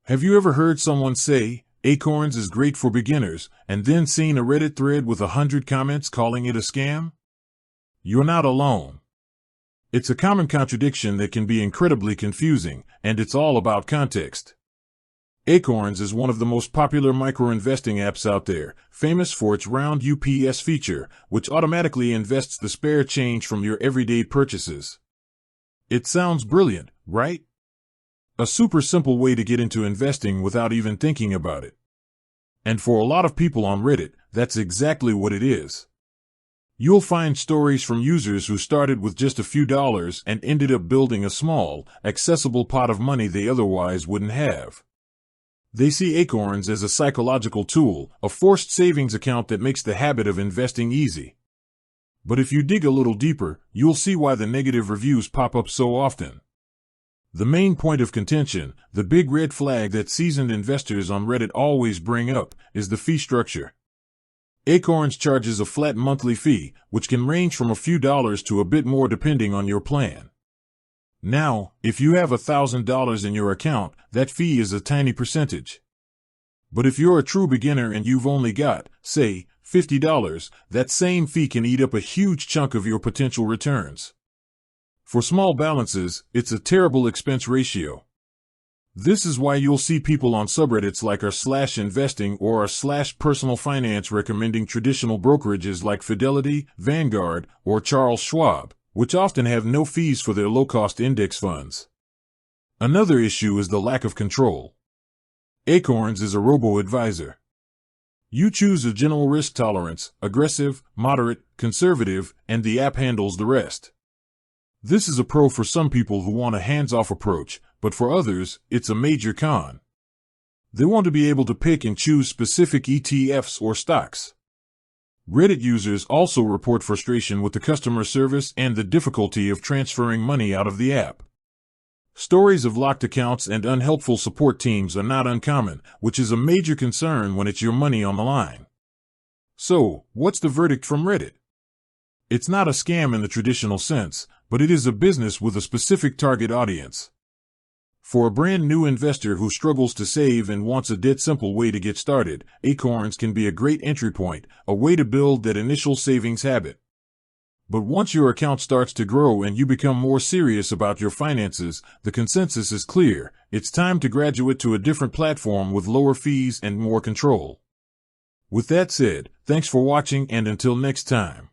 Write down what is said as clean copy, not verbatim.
Have you ever heard someone say, Acorns is great for beginners, and then seen a Reddit thread with 100 comments calling it a scam? You're not alone. It's a common contradiction that can be incredibly confusing, and it's all about context. Acorns is one of the most popular micro-investing apps out there, famous for its roundups feature, which automatically invests the spare change from your everyday purchases. It sounds brilliant, right? A super simple way to get into investing without even thinking about it. And for a lot of people on Reddit, that's exactly what it is. You'll find stories from users who started with just a few dollars and ended up building a small, accessible pot of money they otherwise wouldn't have. They see Acorns as a psychological tool, a forced savings account that makes the habit of investing easy. But if you dig a little deeper, you'll see why the negative reviews pop up so often. The main point of contention, the big red flag that seasoned investors on Reddit always bring up, is the fee structure. Acorns charges a flat monthly fee, which can range from a few dollars to a bit more depending on your plan. Now, if you have $1,000 in your account, that fee is a tiny percentage. But if you're a true beginner and you've only got, say, $50, that same fee can eat up a huge chunk of your potential returns. For small balances, it's a terrible expense ratio. This is why you'll see people on subreddits like r/investing or r/personal finance recommending traditional brokerages like Fidelity, Vanguard, or Charles Schwab, which often have no fees for their low-cost index funds. Another issue is the lack of control. Acorns is a robo-advisor. You choose a general risk tolerance, aggressive, moderate, conservative, and the app handles the rest. This is a pro for some people who want a hands-off approach, but for others, it's a major con. They want to be able to pick and choose specific ETFs or stocks. Reddit users also report frustration with the customer service and the difficulty of transferring money out of the app. Stories of locked accounts and unhelpful support teams are not uncommon, which is a major concern when it's your money on the line. So, what's the verdict from Reddit? It's not a scam in the traditional sense, but it is a business with a specific target audience. For a brand new investor who struggles to save and wants a dead simple way to get started, Acorns can be a great entry point, a way to build that initial savings habit. But once your account starts to grow and you become more serious about your finances, the consensus is clear: it's time to graduate to a different platform with lower fees and more control. With that said, thanks for watching, and until next time.